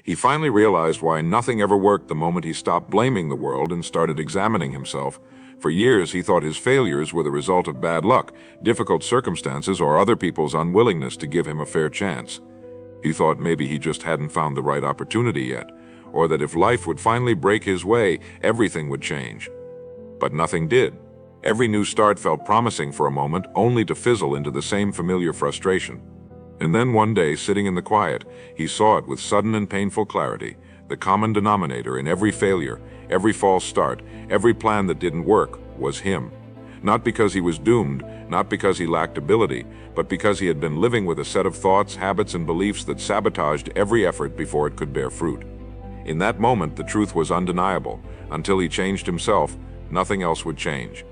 He finally realized why nothing ever worked the moment he stopped blaming the world and started examining himself. For years, he thought his failures were the result of bad luck, difficult circumstances, or other people's unwillingness to give him a fair chance. He thought maybe he just hadn't found the right opportunity yet, or that if life would finally break his way, everything would change. But nothing did. Every new start felt promising for a moment, only to fizzle into the same familiar frustration. And then one day, sitting in the quiet, he saw it with sudden and painful clarity. The common denominator in every failure, every false start, every plan that didn't work, was him. Not because he was doomed, not because he lacked ability, but because he had been living with a set of thoughts, habits, and beliefs that sabotaged every effort before it could bear fruit. In that moment, the truth was undeniable. Until he changed himself, nothing else would change.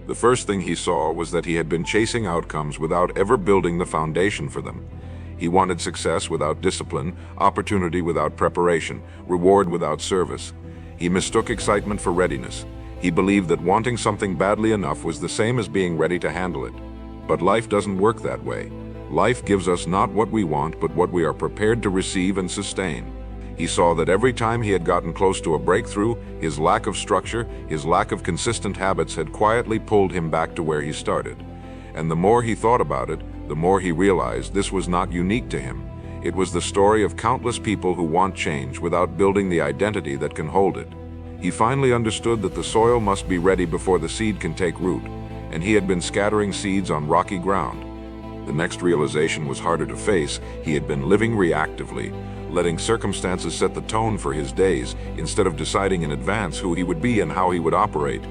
The first thing he saw was that he had been chasing outcomes without ever building the foundation for them. He wanted success without discipline, opportunity without preparation, reward without service. He mistook excitement for readiness. He believed that wanting something badly enough was the same as being ready to handle it. But life doesn't work that way. Life gives us not what we want, but what we are prepared to receive and sustain. He saw that every time he had gotten close to a breakthrough, his lack of structure, his lack of consistent habits had quietly pulled him back to where he started. And the more he thought about it, the more he realized this was not unique to him. It was the story of countless people who want change without building the identity that can hold it. He finally understood that the soil must be ready before the seed can take root, and he had been scattering seeds on rocky ground. The next realization was harder to face. He had been living reactively, letting circumstances set the tone for his days, instead of deciding in advance who he would be and how he would operate.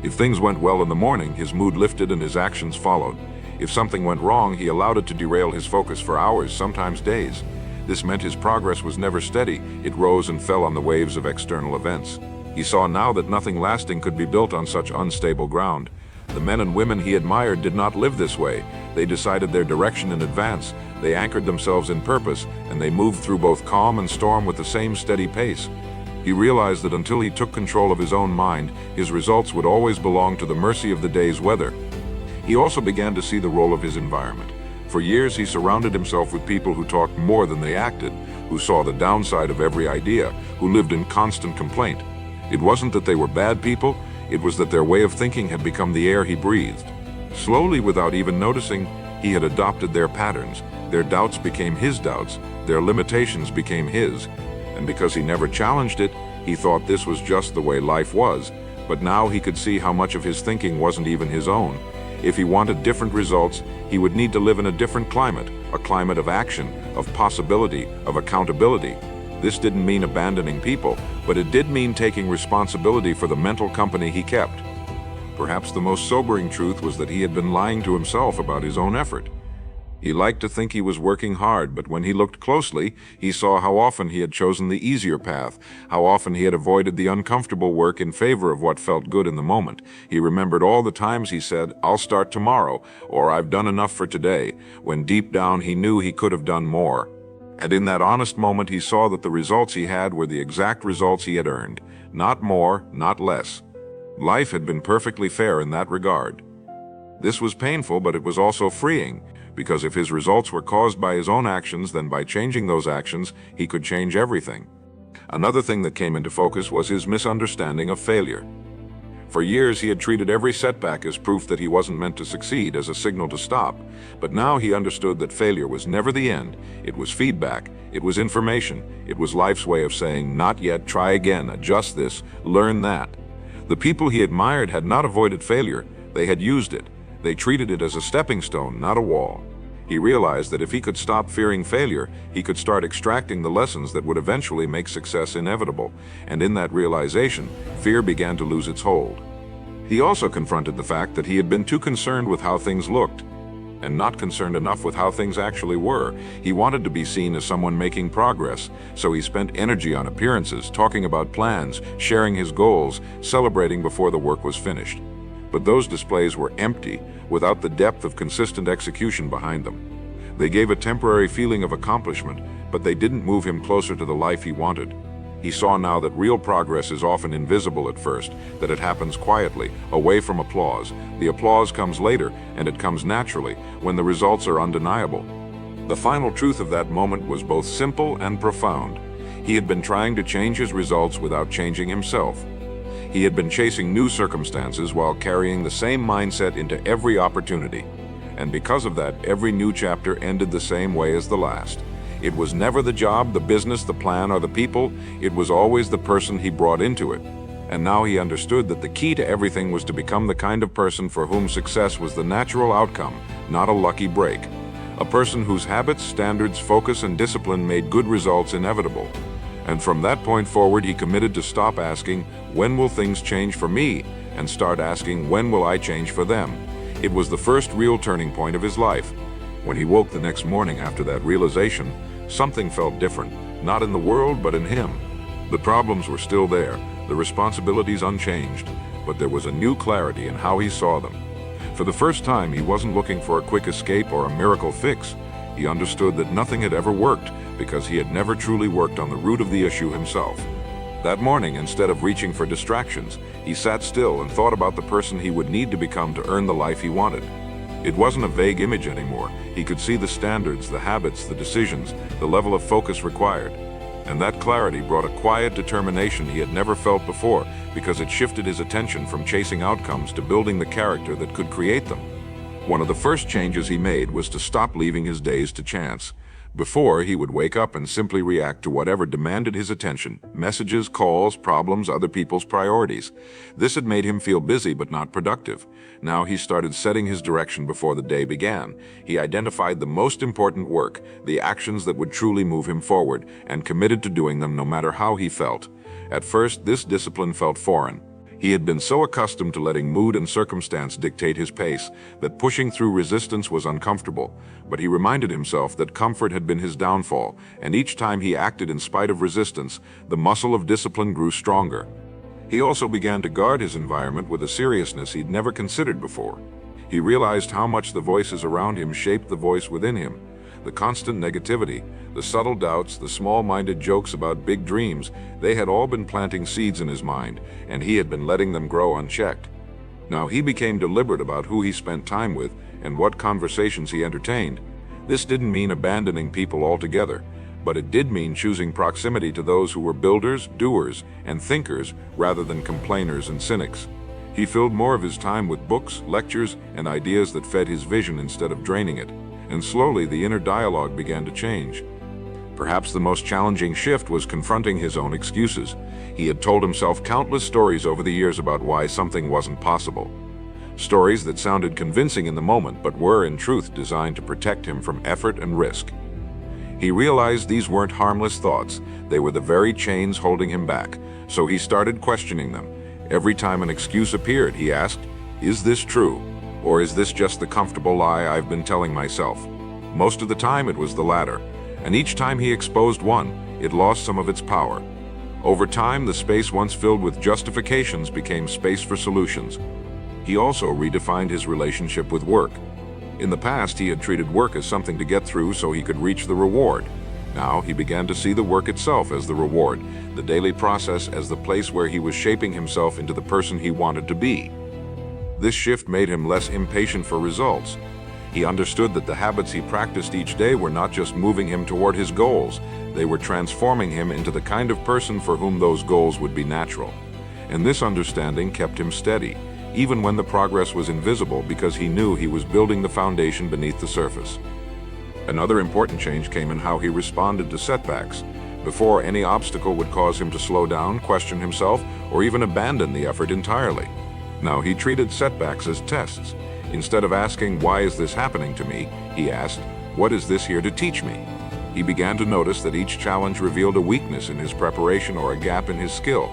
If things went well in the morning, his mood lifted and his actions followed. If something went wrong, he allowed it to derail his focus for hours, sometimes days. This meant his progress was never steady. It rose and fell on the waves of external events. He saw now that nothing lasting could be built on such unstable ground. The men and women he admired did not live this way. They decided their direction in advance, they anchored themselves in purpose, and they moved through both calm and storm with the same steady pace. He realized that until he took control of his own mind, his results would always belong to the mercy of the day's weather. He also began to see the role of his environment. For years, he surrounded himself with people who talked more than they acted, who saw the downside of every idea, who lived in constant complaint. It wasn't that they were bad people, it was that their way of thinking had become the air he breathed. Slowly, without even noticing, he had adopted their patterns. Their doubts became his doubts, their limitations became his. And because he never challenged it, he thought this was just the way life was. But now he could see how much of his thinking wasn't even his own. If he wanted different results, he would need to live in a different climate, a climate of action, of possibility, of accountability. This didn't mean abandoning people, but it did mean taking responsibility for the mental company he kept. Perhaps the most sobering truth was that he had been lying to himself about his own effort. He liked to think he was working hard, but when he looked closely, he saw how often he had chosen the easier path, how often he had avoided the uncomfortable work in favor of what felt good in the moment. He remembered all the times he said, "I'll start tomorrow," or "I've done enough for today," when deep down he knew he could have done more. And in that honest moment, he saw that the results he had were the exact results he had earned. Not more, not less. Life had been perfectly fair in that regard. This was painful, but it was also freeing, because if his results were caused by his own actions, then by changing those actions, he could change everything. Another thing that came into focus was his misunderstanding of failure. For years, he had treated every setback as proof that he wasn't meant to succeed, as a signal to stop. But now he understood that failure was never the end. It was feedback. It was information. It was life's way of saying, "Not yet, try again, adjust this, learn that." The people he admired had not avoided failure. They had used it. They treated it as a stepping stone, not a wall. He realized that if he could stop fearing failure, he could start extracting the lessons that would eventually make success inevitable. And in that realization, fear began to lose its hold. He also confronted the fact that he had been too concerned with how things looked, and not concerned enough with how things actually were. He wanted to be seen as someone making progress, so he spent energy on appearances, talking about plans, sharing his goals, celebrating before the work was finished. But those displays were empty, without the depth of consistent execution behind them. They gave a temporary feeling of accomplishment, but they didn't move him closer to the life he wanted. He saw now that real progress is often invisible at first, that it happens quietly, away from applause. The applause comes later, and it comes naturally, when the results are undeniable. The final truth of that moment was both simple and profound. He had been trying to change his results without changing himself. He had been chasing new circumstances while carrying the same mindset into every opportunity. And because of that, every new chapter ended the same way as the last. It was never the job, the business, the plan, or the people. It was always the person he brought into it. And now he understood that the key to everything was to become the kind of person for whom success was the natural outcome, not a lucky break. A person whose habits, standards, focus, and discipline made good results inevitable. And from that point forward, he committed to stop asking, "When will things change for me?" and start asking, "When will I change for them?" It was the first real turning point of his life. When he woke the next morning after that realization, something felt different, not in the world, but in him. The problems were still there, the responsibilities unchanged, but there was a new clarity in how he saw them. For the first time, he wasn't looking for a quick escape or a miracle fix. He understood that nothing had ever worked because he had never truly worked on the root of the issue himself. That morning, instead of reaching for distractions, he sat still and thought about the person he would need to become to earn the life he wanted. It wasn't a vague image anymore. He could see the standards, the habits, the decisions, the level of focus required. And that clarity brought a quiet determination he had never felt before, because it shifted his attention from chasing outcomes to building the character that could create them. One of the first changes he made was to stop leaving his days to chance. Before, he would wake up and simply react to whatever demanded his attention: messages, calls, problems, other people's priorities. This had made him feel busy but not productive. Now he started setting his direction before the day began. He identified the most important work, the actions that would truly move him forward, and committed to doing them no matter how he felt. At first, this discipline felt foreign. He had been so accustomed to letting mood and circumstance dictate his pace that pushing through resistance was uncomfortable. But he reminded himself that comfort had been his downfall, and each time he acted in spite of resistance, the muscle of discipline grew stronger. He also began to guard his environment with a seriousness he'd never considered before. He realized how much the voices around him shaped the voice within him. The constant negativity, the subtle doubts, the small-minded jokes about big dreams, they had all been planting seeds in his mind, and he had been letting them grow unchecked. Now he became deliberate about who he spent time with and what conversations he entertained. This didn't mean abandoning people altogether, but it did mean choosing proximity to those who were builders, doers, and thinkers rather than complainers and cynics. He filled more of his time with books, lectures, and ideas that fed his vision instead of draining it. And slowly the inner dialogue began to change. Perhaps the most challenging shift was confronting his own excuses. He had told himself countless stories over the years about why something wasn't possible. Stories that sounded convincing in the moment, but were in truth designed to protect him from effort and risk. He realized these weren't harmless thoughts. They were the very chains holding him back. So he started questioning them. Every time an excuse appeared, he asked, "Is this true? Or is this just the comfortable lie I've been telling myself?" Most of the time it was the latter, and each time he exposed one, it lost some of its power. Over time, the space once filled with justifications became space for solutions. He also redefined his relationship with work. In the past, he had treated work as something to get through so he could reach the reward. Now he began to see the work itself as the reward, the daily process as the place where he was shaping himself into the person he wanted to be. This shift made him less impatient for results. He understood that the habits he practiced each day were not just moving him toward his goals, they were transforming him into the kind of person for whom those goals would be natural. And this understanding kept him steady, even when the progress was invisible, because he knew he was building the foundation beneath the surface. Another important change came in how he responded to setbacks. Before, any obstacle would cause him to slow down, question himself, or even abandon the effort entirely. Now he treated setbacks as tests. Instead of asking, "Why is this happening to me?" he asked, "What is this here to teach me?" He began to notice that each challenge revealed a weakness in his preparation or a gap in his skill.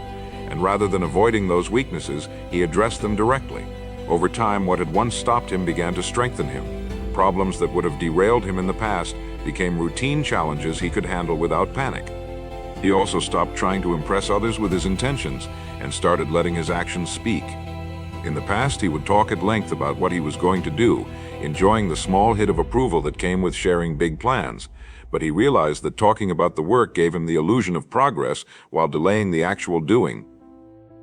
And rather than avoiding those weaknesses, he addressed them directly. Over time, what had once stopped him began to strengthen him. Problems that would have derailed him in the past became routine challenges he could handle without panic. He also stopped trying to impress others with his intentions and started letting his actions speak. In the past, he would talk at length about what he was going to do, enjoying the small hit of approval that came with sharing big plans. But he realized that talking about the work gave him the illusion of progress while delaying the actual doing.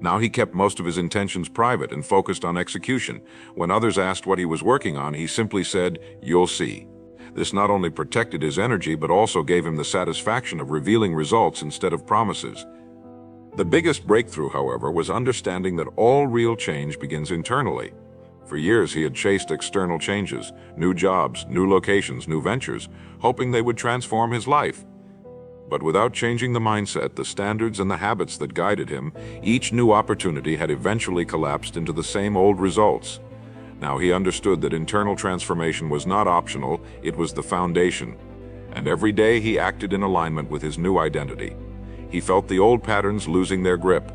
Now he kept most of his intentions private and focused on execution. When others asked what he was working on, he simply said, "You'll see." This not only protected his energy but also gave him the satisfaction of revealing results instead of promises. The biggest breakthrough, however, was understanding that all real change begins internally. For years he had chased external changes, new jobs, new locations, new ventures, hoping they would transform his life. But without changing the mindset, the standards and the habits that guided him, each new opportunity had eventually collapsed into the same old results. Now he understood that internal transformation was not optional, it was the foundation. And every day he acted in alignment with his new identity. He felt the old patterns losing their grip.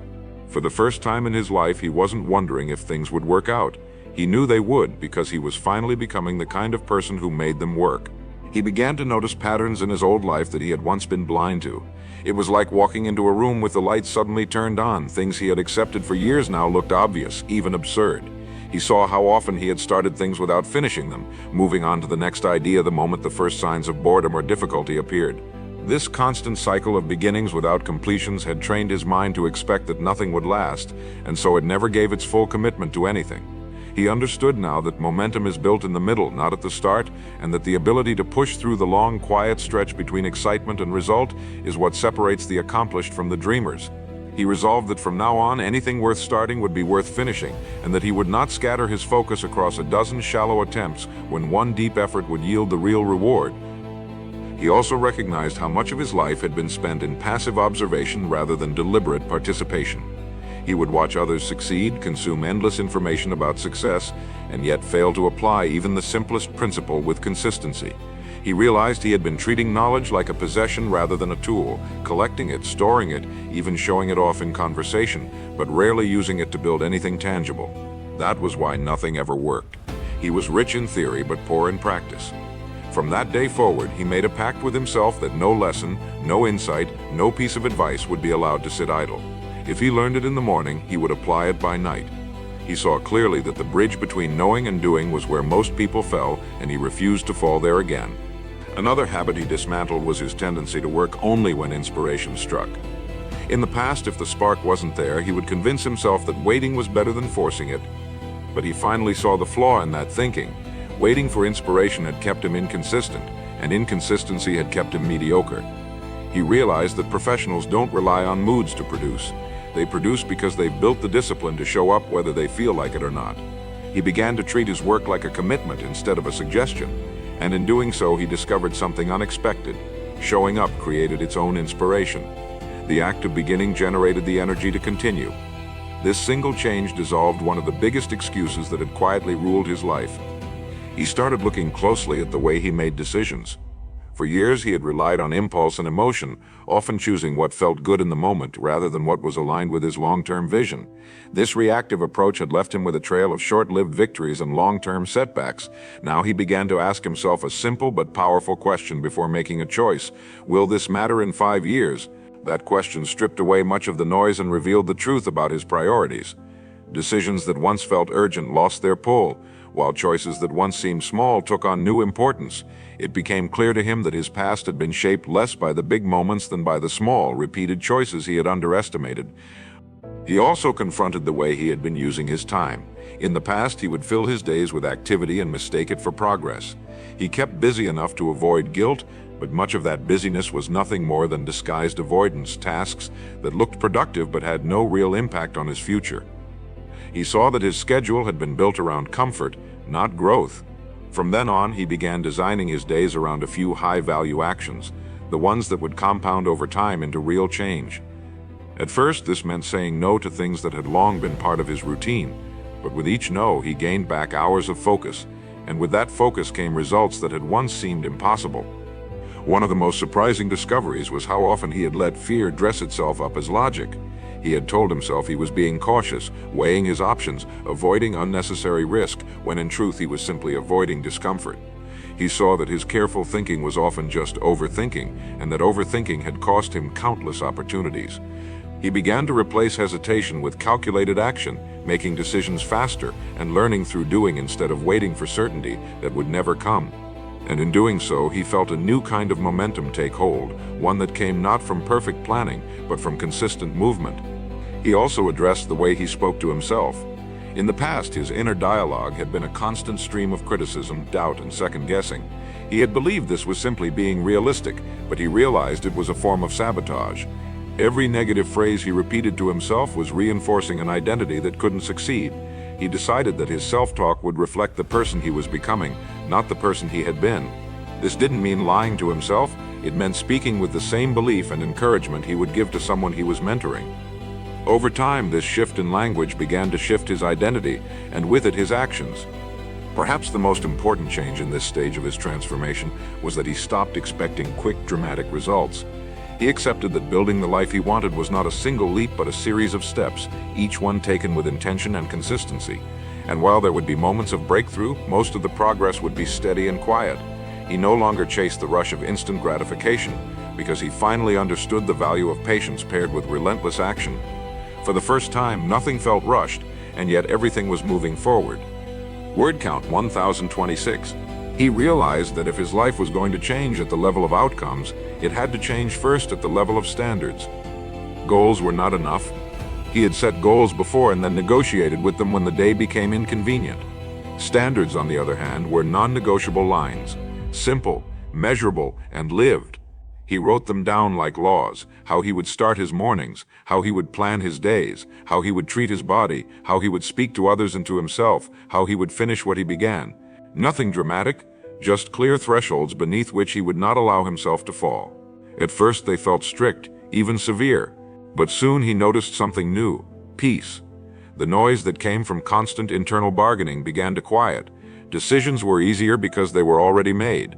For the first time in his life, he wasn't wondering if things would work out. He knew they would, because he was finally becoming the kind of person who made them work. He began to notice patterns in his old life that he had once been blind to. It was like walking into a room with the lights suddenly turned on. Things he had accepted for years now looked obvious, even absurd. He saw how often he had started things without finishing them, moving on to the next idea the moment the first signs of boredom or difficulty appeared. This constant cycle of beginnings without completions had trained his mind to expect that nothing would last, and so it never gave its full commitment to anything. He understood now that momentum is built in the middle, not at the start, and that the ability to push through the long, quiet stretch between excitement and result is what separates the accomplished from the dreamers. He resolved that from now on, anything worth starting would be worth finishing, and that he would not scatter his focus across a dozen shallow attempts when one deep effort would yield the real reward. He also recognized how much of his life had been spent in passive observation rather than deliberate participation. He would watch others succeed, consume endless information about success, and yet fail to apply even the simplest principle with consistency. He realized he had been treating knowledge like a possession rather than a tool, collecting it, storing it, even showing it off in conversation, but rarely using it to build anything tangible. That was why nothing ever worked. He was rich in theory but poor in practice. From that day forward, he made a pact with himself that no lesson, no insight, no piece of advice would be allowed to sit idle. If he learned it in the morning, he would apply it by night. He saw clearly that the bridge between knowing and doing was where most people fell, and he refused to fall there again. Another habit he dismantled was his tendency to work only when inspiration struck. In the past, if the spark wasn't there, he would convince himself that waiting was better than forcing it. But he finally saw the flaw in that thinking. Waiting for inspiration had kept him inconsistent, and inconsistency had kept him mediocre. He realized that professionals don't rely on moods to produce. They produce because they've built the discipline to show up whether they feel like it or not. He began to treat his work like a commitment instead of a suggestion, and in doing so he discovered something unexpected. Showing up created its own inspiration. The act of beginning generated the energy to continue. This single change dissolved one of the biggest excuses that had quietly ruled his life. He started looking closely at the way he made decisions. For years he had relied on impulse and emotion, often choosing what felt good in the moment rather than what was aligned with his long-term vision. This reactive approach had left him with a trail of short-lived victories and long-term setbacks. Now he began to ask himself a simple but powerful question before making a choice. Will this matter in 5 years? That question stripped away much of the noise and revealed the truth about his priorities. Decisions that once felt urgent lost their pull, while choices that once seemed small took on new importance. It became clear to him that his past had been shaped less by the big moments than by the small, repeated choices he had underestimated. He also confronted the way he had been using his time. In the past, he would fill his days with activity and mistake it for progress. He kept busy enough to avoid guilt, but much of that busyness was nothing more than disguised avoidance, tasks that looked productive but had no real impact on his future. He saw that his schedule had been built around comfort, not growth. From then on, he began designing his days around a few high-value actions, the ones that would compound over time into real change. At first, this meant saying no to things that had long been part of his routine, but with each no, he gained back hours of focus, and with that focus came results that had once seemed impossible. One of the most surprising discoveries was how often he had let fear dress itself up as logic. He had told himself he was being cautious, weighing his options, avoiding unnecessary risk, when in truth he was simply avoiding discomfort. He saw that his careful thinking was often just overthinking, and that overthinking had cost him countless opportunities. He began to replace hesitation with calculated action, making decisions faster and learning through doing instead of waiting for certainty that would never come. And in doing so, he felt a new kind of momentum take hold, one that came not from perfect planning, but from consistent movement. He also addressed the way he spoke to himself. In the past, his inner dialogue had been a constant stream of criticism, doubt, and second-guessing. He had believed this was simply being realistic, but he realized it was a form of sabotage. Every negative phrase he repeated to himself was reinforcing an identity that couldn't succeed. He decided that his self-talk would reflect the person he was becoming, not the person he had been. This didn't mean lying to himself. It meant speaking with the same belief and encouragement he would give to someone he was mentoring. Over time, this shift in language began to shift his identity, and with it his actions. Perhaps the most important change in this stage of his transformation was that he stopped expecting quick, dramatic results. He accepted that building the life he wanted was not a single leap but a series of steps, each one taken with intention and consistency. And while there would be moments of breakthrough, most of the progress would be steady and quiet. He no longer chased the rush of instant gratification because he finally understood the value of patience paired with relentless action. For the first time, nothing felt rushed, and yet everything was moving forward. Word count 1026. He realized that if his life was going to change at the level of outcomes, it had to change first at the level of standards. Goals were not enough. He had set goals before and then negotiated with them when the day became inconvenient. Standards, on the other hand, were non-negotiable lines, simple, measurable, and lived. He wrote them down like laws: how he would start his mornings, how he would plan his days, how he would treat his body, how he would speak to others and to himself, how he would finish what he began. Nothing dramatic, just clear thresholds beneath which he would not allow himself to fall. At first they felt strict, even severe, but soon he noticed something new: peace. The noise that came from constant internal bargaining began to quiet. Decisions were easier because they were already made.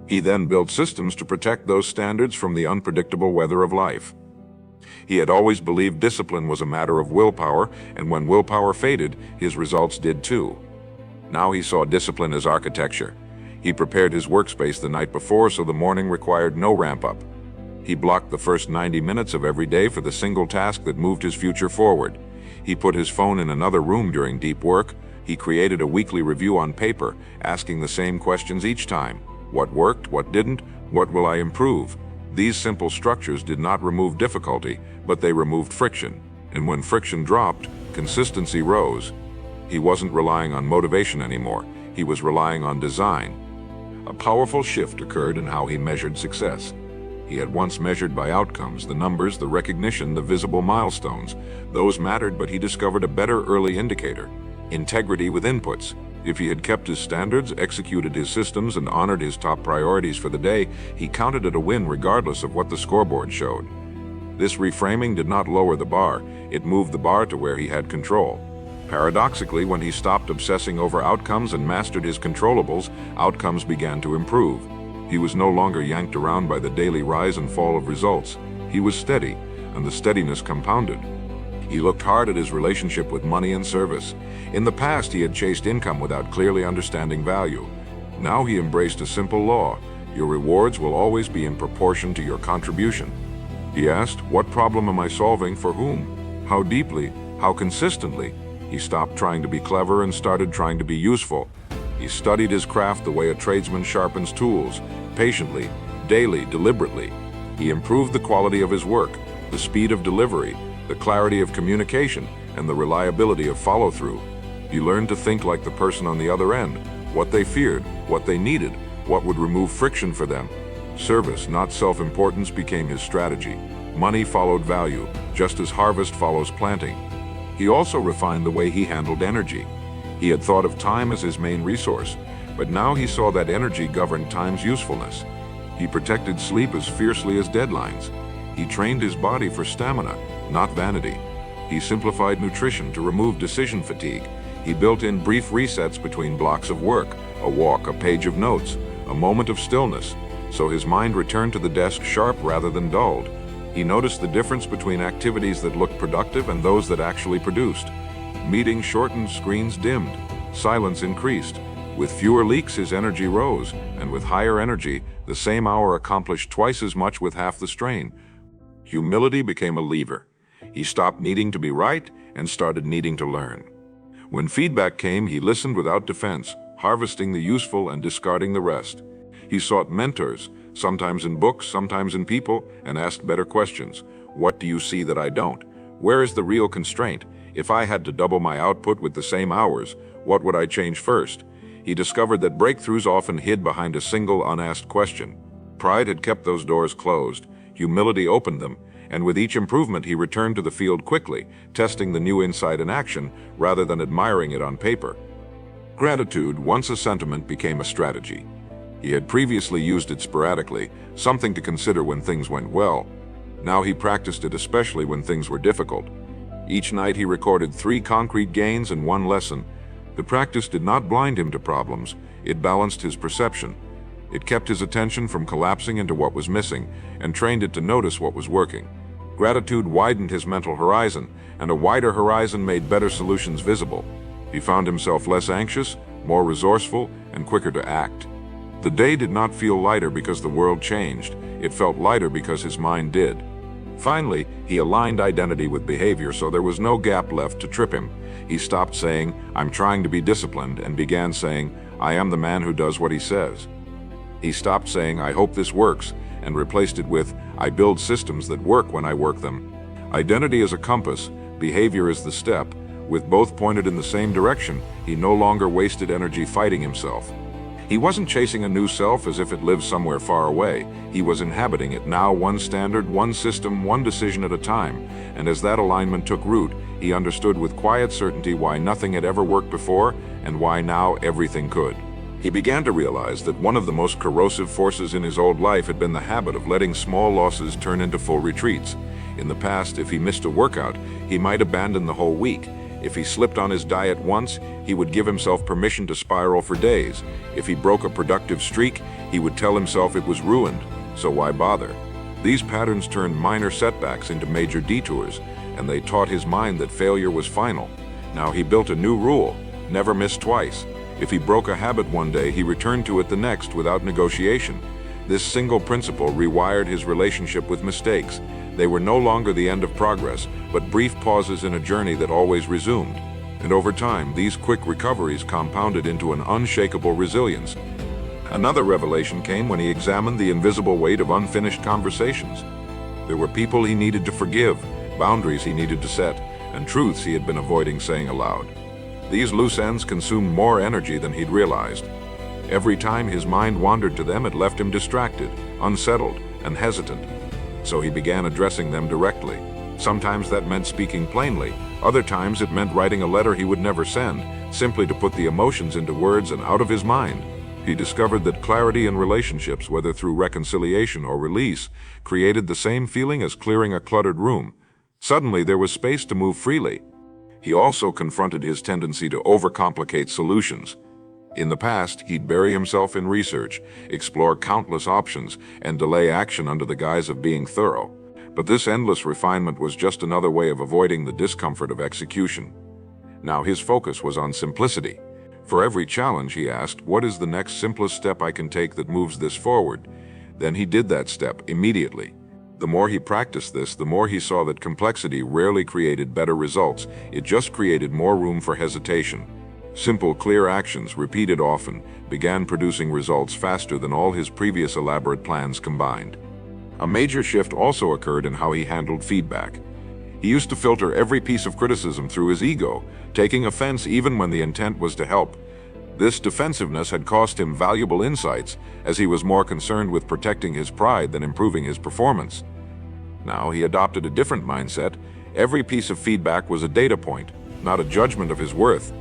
He then built systems to protect those standards from the unpredictable weather of life. He had always believed discipline was a matter of willpower, and when willpower faded, his results did too. Now he saw discipline as architecture. He prepared his workspace the night before so the morning required no ramp-up. He blocked the first 90 minutes of every day for the single task that moved his future forward. He put his phone in another room during deep work. He created a weekly review on paper, asking the same questions each time. What worked, what didn't, what will I improve? These simple structures did not remove difficulty, but they removed friction. And when friction dropped, consistency rose. He wasn't relying on motivation anymore. He was relying on design. A powerful shift occurred in how he measured success. He had once measured by outcomes, the numbers, the recognition, the visible milestones. Those mattered, but he discovered a better early indicator: integrity with inputs. If he had kept his standards, executed his systems, and honored his top priorities for the day, he counted it a win regardless of what the scoreboard showed. This reframing did not lower the bar, it moved the bar to where he had control. Paradoxically, when he stopped obsessing over outcomes and mastered his controllables, outcomes began to improve. He was no longer yanked around by the daily rise and fall of results. He was steady, and the steadiness compounded. He looked hard at his relationship with money and service. In the past, he had chased income without clearly understanding value. Now he embraced a simple law: your rewards will always be in proportion to your contribution. He asked, what problem am I solving for whom? How deeply? How consistently? He stopped trying to be clever and started trying to be useful. He studied his craft the way a tradesman sharpens tools, patiently, daily, deliberately. He improved the quality of his work, the speed of delivery, the clarity of communication, and the reliability of follow-through. He learned to think like the person on the other end: what they feared, what they needed, what would remove friction for them. Service, not self-importance, became his strategy. Money followed value, just as harvest follows planting. He also refined the way he handled energy. He had thought of time as his main resource, but now he saw that energy governed time's usefulness. He protected sleep as fiercely as deadlines. He trained his body for stamina, not vanity. He simplified nutrition to remove decision fatigue. He built in brief resets between blocks of work, a walk, a page of notes, a moment of stillness, so his mind returned to the desk sharp rather than dulled. He noticed the difference between activities that looked productive and those that actually produced. Meetings shortened, screens dimmed, silence increased. With fewer leaks, his energy rose, and with higher energy, the same hour accomplished twice as much with half the strain. Humility became a lever. He stopped needing to be right and started needing to learn. When feedback came, he listened without defense, harvesting the useful and discarding the rest. He sought mentors, sometimes in books, sometimes in people, and asked better questions. What do you see that I don't? Where is the real constraint? If I had to double my output with the same hours, what would I change first? He discovered that breakthroughs often hid behind a single unasked question. Pride had kept those doors closed, humility opened them, and with each improvement he returned to the field quickly, testing the new insight in action rather than admiring it on paper. Gratitude, once a sentiment, became a strategy. He had previously used it sporadically, something to consider when things went well. Now he practiced it especially when things were difficult. Each night he recorded 3 concrete gains and 1 lesson. The practice did not blind him to problems, it balanced his perception. It kept his attention from collapsing into what was missing, and trained it to notice what was working. Gratitude widened his mental horizon, and a wider horizon made better solutions visible. He found himself less anxious, more resourceful, and quicker to act. The day did not feel lighter because the world changed, it felt lighter because his mind did. Finally, he aligned identity with behavior so there was no gap left to trip him. He stopped saying, "I'm trying to be disciplined," and began saying, "I am the man who does what he says." He stopped saying, "I hope this works," and replaced it with, "I build systems that work when I work them." Identity is a compass, behavior is the step. With both pointed in the same direction, he no longer wasted energy fighting himself. He wasn't chasing a new self as if it lived somewhere far away. He was inhabiting it now, one standard, one system, one decision at a time. And as that alignment took root, he understood with quiet certainty why nothing had ever worked before and why now everything could. He began to realize that one of the most corrosive forces in his old life had been the habit of letting small losses turn into full retreats. In the past, if he missed a workout, he might abandon the whole week. If he slipped on his diet once, he would give himself permission to spiral for days. If he broke a productive streak, he would tell himself it was ruined, so why bother? These patterns turned minor setbacks into major detours, and they taught his mind that failure was final. Now he built a new rule: never miss twice. If he broke a habit one day, he returned to it the next without negotiation. This single principle rewired his relationship with mistakes. They were no longer the end of progress, but brief pauses in a journey that always resumed. And over time, these quick recoveries compounded into an unshakable resilience. Another revelation came when he examined the invisible weight of unfinished conversations. There were people he needed to forgive, boundaries he needed to set, and truths he had been avoiding saying aloud. These loose ends consumed more energy than he'd realized. Every time his mind wandered to them, it left him distracted, unsettled, and hesitant. So he began addressing them directly. Sometimes that meant speaking plainly. Other times it meant writing a letter he would never send, simply to put the emotions into words and out of his mind. He discovered that clarity in relationships, whether through reconciliation or release, created the same feeling as clearing a cluttered room. Suddenly there was space to move freely. He also confronted his tendency to overcomplicate solutions. In the past, he'd bury himself in research, explore countless options, and delay action under the guise of being thorough. But this endless refinement was just another way of avoiding the discomfort of execution. Now his focus was on simplicity. For every challenge, he asked, "What is the next simplest step I can take that moves this forward?" Then he did that step immediately. The more he practiced this, the more he saw that complexity rarely created better results. It just created more room for hesitation. Simple, clear actions, repeated often, began producing results faster than all his previous elaborate plans combined. A major shift also occurred in how he handled feedback. He used to filter every piece of criticism through his ego, taking offense even when the intent was to help. This defensiveness had cost him valuable insights, as he was more concerned with protecting his pride than improving his performance. Now he adopted a different mindset. Every piece of feedback was a data point, not a judgment of his worth.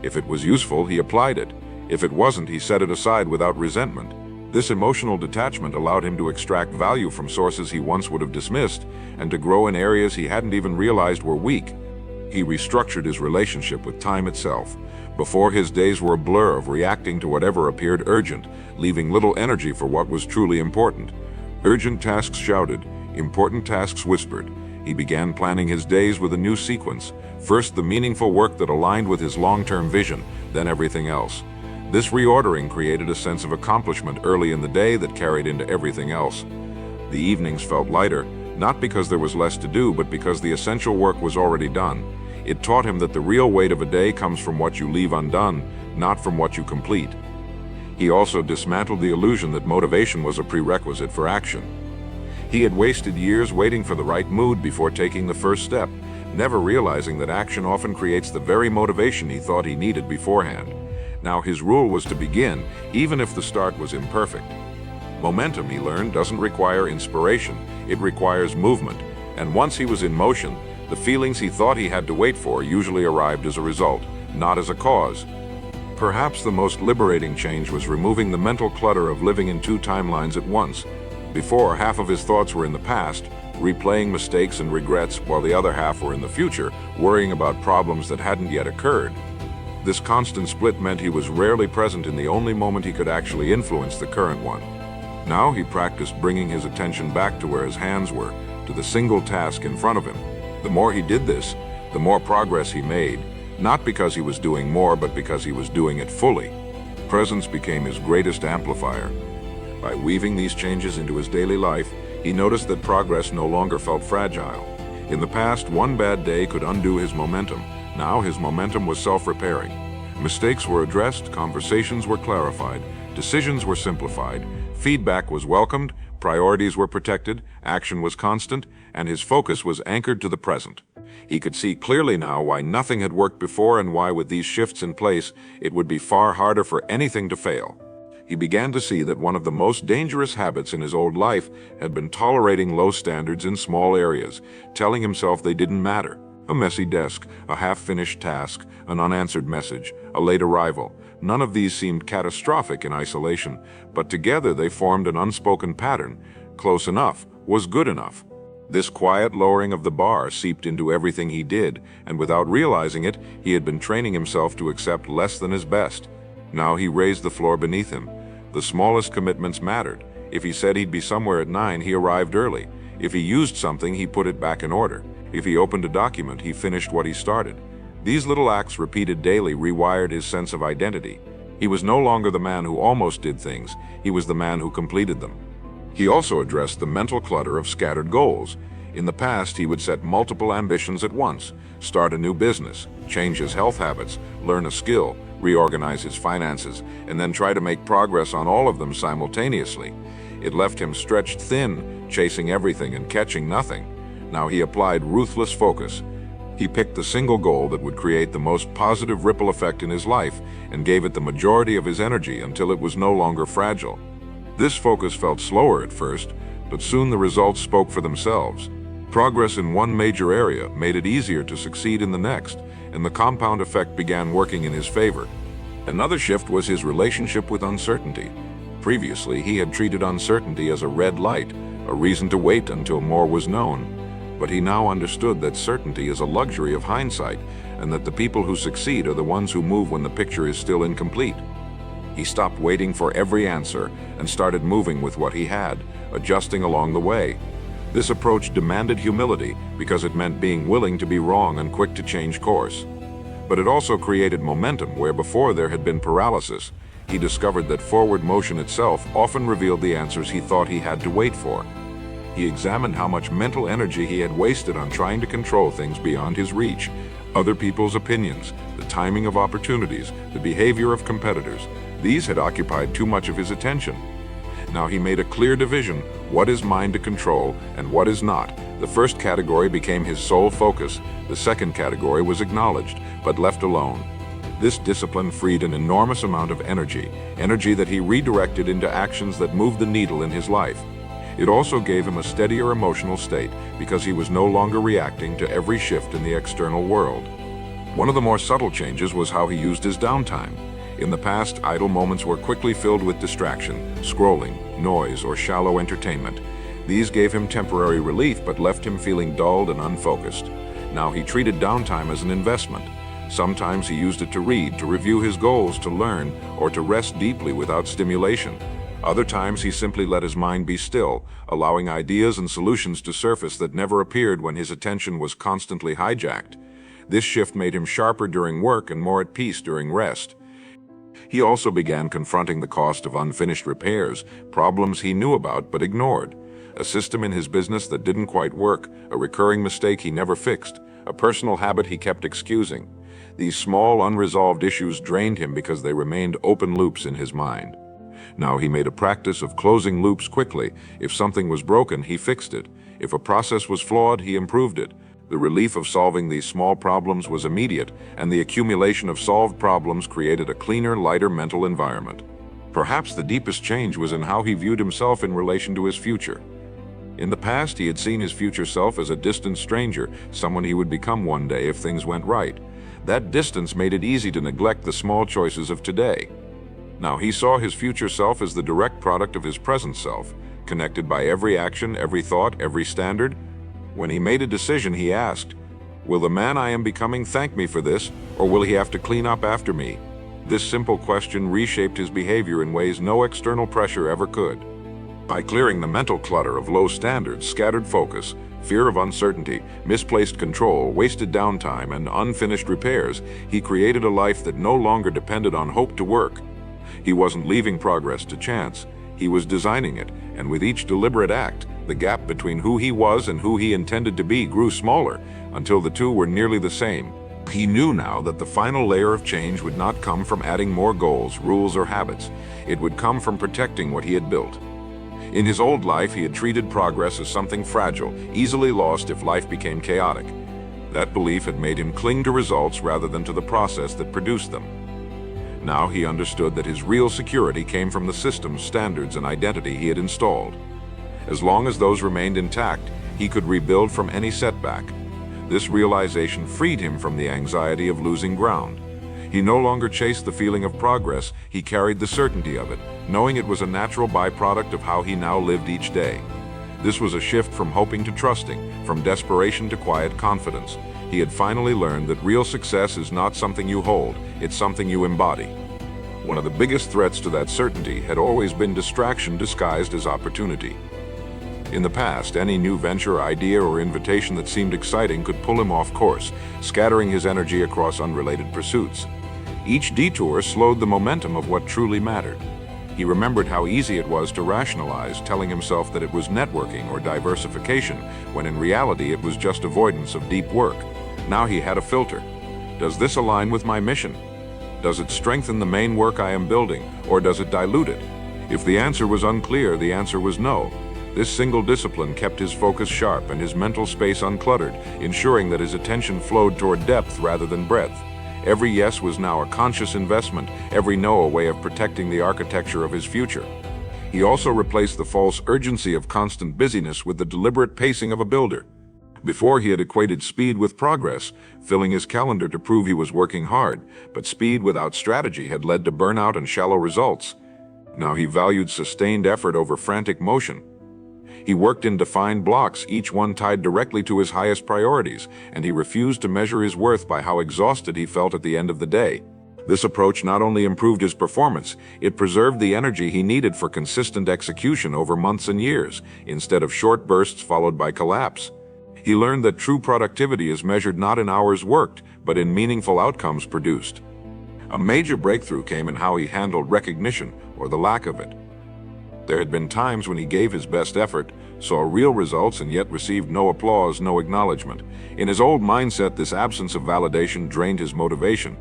If it was useful, he applied it. If it wasn't, he set it aside without resentment. This emotional detachment allowed him to extract value from sources he once would have dismissed and to grow in areas he hadn't even realized were weak. He restructured his relationship with time itself. Before, his days were a blur of reacting to whatever appeared urgent, leaving little energy for what was truly important. Urgent tasks shouted, important tasks whispered. He began planning his days with a new sequence. First, the meaningful work that aligned with his long-term vision, then everything else. This reordering created a sense of accomplishment early in the day that carried into everything else. The evenings felt lighter, not because there was less to do, but because the essential work was already done. It taught him that the real weight of a day comes from what you leave undone, not from what you complete. He also dismantled the illusion that motivation was a prerequisite for action. He had wasted years waiting for the right mood before taking the first step, never realizing that action often creates the very motivation he thought he needed beforehand. Now his rule was to begin, even if the start was imperfect. Momentum, he learned, doesn't require inspiration, it requires movement. And once he was in motion, the feelings he thought he had to wait for usually arrived as a result, not as a cause. Perhaps the most liberating change was removing the mental clutter of living in two timelines at once. Before, half of his thoughts were in the past, replaying mistakes and regrets, while the other half were in the future, worrying about problems that hadn't yet occurred. This constant split meant he was rarely present in the only moment he could actually influence the current one. Now he practiced bringing his attention back to where his hands were, to the single task in front of him. The more he did this, the more progress he made, not because he was doing more, but because he was doing it fully. Presence became his greatest amplifier. By weaving these changes into his daily life, he noticed that progress no longer felt fragile. In the past, one bad day could undo his momentum. Now his momentum was self-repairing. Mistakes were addressed, conversations were clarified, decisions were simplified, feedback was welcomed, priorities were protected, action was constant, and his focus was anchored to the present. He could see clearly now why nothing had worked before and why, with these shifts in place, it would be far harder for anything to fail. He began to see that one of the most dangerous habits in his old life had been tolerating low standards in small areas, telling himself they didn't matter. A messy desk, a half-finished task, an unanswered message, a late arrival. None of these seemed catastrophic in isolation, but together they formed an unspoken pattern. Close enough was good enough. This quiet lowering of the bar seeped into everything he did, and without realizing it, he had been training himself to accept less than his best. Now he raised the floor beneath him. The smallest commitments mattered. If he said he'd be somewhere at 9, he arrived early. If he used something, he put it back in order. If he opened a document, he finished what he started. These little acts repeated daily rewired his sense of identity. He was no longer the man who almost did things, he was the man who completed them. He also addressed the mental clutter of scattered goals. In the past, he would set multiple ambitions at once, start a new business, change his health habits, learn a skill, reorganize his finances, and then try to make progress on all of them simultaneously. It left him stretched thin, chasing everything and catching nothing. Now he applied ruthless focus. He picked the single goal that would create the most positive ripple effect in his life and gave it the majority of his energy until it was no longer fragile. This focus felt slower at first, but soon the results spoke for themselves. Progress in one major area made it easier to succeed in the next, and the compound effect began working in his favor. Another shift was his relationship with uncertainty. Previously, he had treated uncertainty as a red light, a reason to wait until more was known. But he now understood that certainty is a luxury of hindsight, and that the people who succeed are the ones who move when the picture is still incomplete. He stopped waiting for every answer and started moving with what he had, adjusting along the way. This approach demanded humility because it meant being willing to be wrong and quick to change course. But it also created momentum where before there had been paralysis. He discovered that forward motion itself often revealed the answers he thought he had to wait for. He examined how much mental energy he had wasted on trying to control things beyond his reach, other people's opinions, the timing of opportunities, the behavior of competitors. These had occupied too much of his attention. Now he made a clear division: what is mine to control and what is not. The first category became his sole focus. The second category was acknowledged, but left alone. This discipline freed an enormous amount of energy that he redirected into actions that moved the needle in his life. It also gave him a steadier emotional state because he was no longer reacting to every shift in the external world. One of the more subtle changes was how he used his downtime. In the past, idle moments were quickly filled with distraction, scrolling, noise, or shallow entertainment. These gave him temporary relief but left him feeling dulled and unfocused. Now he treated downtime as an investment. Sometimes he used it to read, to review his goals, to learn, or to rest deeply without stimulation. Other times he simply let his mind be still, allowing ideas and solutions to surface that never appeared when his attention was constantly hijacked. This shift made him sharper during work and more at peace during rest. He also began confronting the cost of unfinished repairs, problems he knew about but ignored. A system in his business that didn't quite work, a recurring mistake he never fixed, a personal habit he kept excusing. These small, unresolved issues drained him because they remained open loops in his mind. Now he made a practice of closing loops quickly. If something was broken, he fixed it. If a process was flawed, he improved it. The relief of solving these small problems was immediate, and the accumulation of solved problems created a cleaner, lighter mental environment. Perhaps the deepest change was in how he viewed himself in relation to his future. In the past, he had seen his future self as a distant stranger, someone he would become one day if things went right. That distance made it easy to neglect the small choices of today. Now he saw his future self as the direct product of his present self, connected by every action, every thought, every standard. When he made a decision, he asked, "Will the man I am becoming thank me for this, or will he have to clean up after me?" This simple question reshaped his behavior in ways no external pressure ever could. By clearing the mental clutter of low standards, scattered focus, fear of uncertainty, misplaced control, wasted downtime, and unfinished repairs, he created a life that no longer depended on hope to work. He wasn't leaving progress to chance. He was designing it, and with each deliberate act, the gap between who he was and who he intended to be grew smaller, until the two were nearly the same. He knew now that the final layer of change would not come from adding more goals, rules, or habits. It would come from protecting what he had built. In his old life, he had treated progress as something fragile, easily lost if life became chaotic. That belief had made him cling to results rather than to the process that produced them. Now he understood that his real security came from the systems, standards, and identity he had installed. As long as those remained intact, he could rebuild from any setback. This realization freed him from the anxiety of losing ground. He no longer chased the feeling of progress, he carried the certainty of it, knowing it was a natural byproduct of how he now lived each day. This was a shift from hoping to trusting, from desperation to quiet confidence. He had finally learned that real success is not something you hold, it's something you embody. One of the biggest threats to that certainty had always been distraction disguised as opportunity. In the past, any new venture, idea, or invitation that seemed exciting could pull him off course, scattering his energy across unrelated pursuits. Each detour slowed the momentum of what truly mattered. He remembered how easy it was to rationalize, telling himself that it was networking or diversification, when in reality it was just avoidance of deep work. Now he had a filter. Does this align with my mission? Does it strengthen the main work I am building, or does it dilute it? If the answer was unclear, the answer was no. This single discipline kept his focus sharp and his mental space uncluttered, ensuring that his attention flowed toward depth rather than breadth. Every yes was now a conscious investment, every no a way of protecting the architecture of his future. He also replaced the false urgency of constant busyness with the deliberate pacing of a builder. Before, he had equated speed with progress, filling his calendar to prove he was working hard, but speed without strategy had led to burnout and shallow results. Now he valued sustained effort over frantic motion. He worked in defined blocks, each one tied directly to his highest priorities, and he refused to measure his worth by how exhausted he felt at the end of the day. This approach not only improved his performance, it preserved the energy he needed for consistent execution over months and years, instead of short bursts followed by collapse. He learned that true productivity is measured not in hours worked, but in meaningful outcomes produced. A major breakthrough came in how he handled recognition, or the lack of it. There had been times when he gave his best effort, saw real results, and yet received no applause, no acknowledgement. In his old mindset, this absence of validation drained his motivation.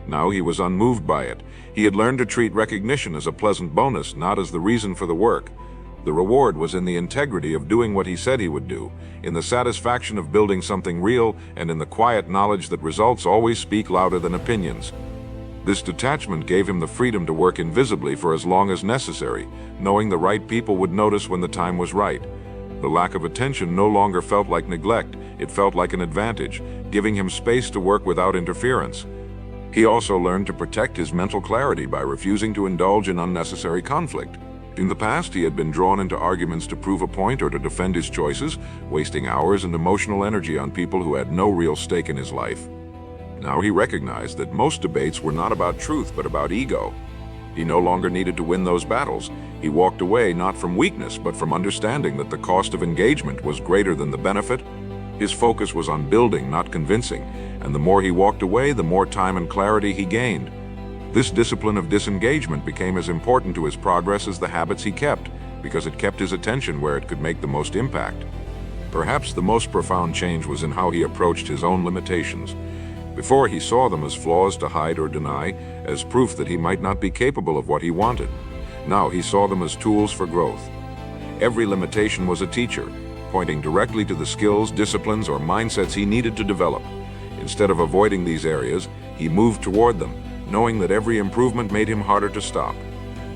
Now he was unmoved by it. He had learned to treat recognition as a pleasant bonus, not as the reason for the work. The reward was in the integrity of doing what he said he would do, in the satisfaction of building something real, and in the quiet knowledge that results always speak louder than opinions. This detachment gave him the freedom to work invisibly for as long as necessary, knowing the right people would notice when the time was right. The lack of attention no longer felt like neglect, it felt like an advantage, giving him space to work without interference. He also learned to protect his mental clarity by refusing to indulge in unnecessary conflict. In the past, he had been drawn into arguments to prove a point or to defend his choices, wasting hours and emotional energy on people who had no real stake in his life. Now he recognized that most debates were not about truth but about ego. He no longer needed to win those battles. He walked away not from weakness but from understanding that the cost of engagement was greater than the benefit. His focus was on building, not convincing, and the more he walked away, the more time and clarity he gained. This discipline of disengagement became as important to his progress as the habits he kept, because it kept his attention where it could make the most impact. Perhaps the most profound change was in how he approached his own limitations. Before, he saw them as flaws to hide or deny, as proof that he might not be capable of what he wanted. Now he saw them as tools for growth. Every limitation was a teacher. pointing directly to the skills, disciplines, or mindsets he needed to develop. Instead of avoiding these areas, he moved toward them, knowing that every improvement made him harder to stop.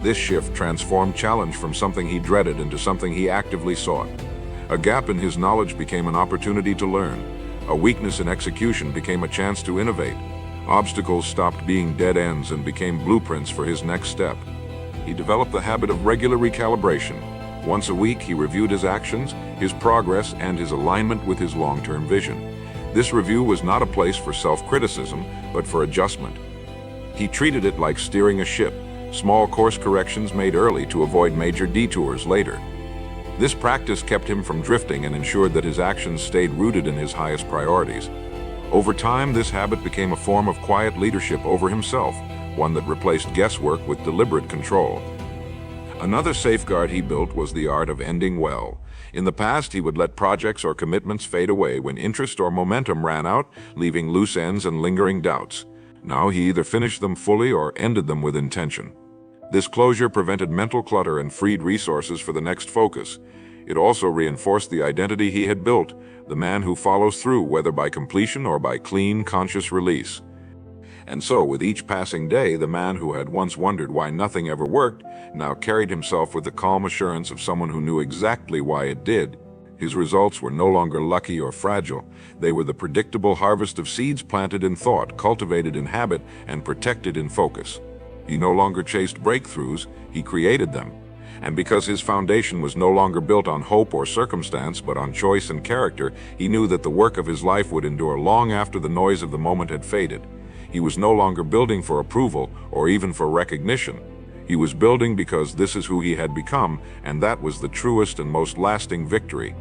This shift transformed challenge from something he dreaded into something he actively sought. A gap in his knowledge became an opportunity to learn. A weakness in execution became a chance to innovate. Obstacles stopped being dead ends and became blueprints for his next step. He developed the habit of regular recalibration. Once a week, he reviewed his actions, his progress, and his alignment with his long-term vision. This review was not a place for self-criticism, but for adjustment. He treated it like steering a ship, small course corrections made early to avoid major detours later. This practice kept him from drifting and ensured that his actions stayed rooted in his highest priorities. Over time, this habit became a form of quiet leadership over himself, one that replaced guesswork with deliberate control. Another safeguard he built was the art of ending well. In the past, he would let projects or commitments fade away when interest or momentum ran out, leaving loose ends and lingering doubts. Now he either finished them fully or ended them with intention. This closure prevented mental clutter and freed resources for the next focus. It also reinforced the identity he had built, the man who follows through, whether by completion or by clean, conscious release. And so, with each passing day, the man who had once wondered why nothing ever worked now carried himself with the calm assurance of someone who knew exactly why it did. His results were no longer lucky or fragile. They were the predictable harvest of seeds planted in thought, cultivated in habit, and protected in focus. He no longer chased breakthroughs, he created them. And because his foundation was no longer built on hope or circumstance, but on choice and character, he knew that the work of his life would endure long after the noise of the moment had faded. He was no longer building for approval or even for recognition. He was building because this is who he had become, and that was the truest and most lasting victory.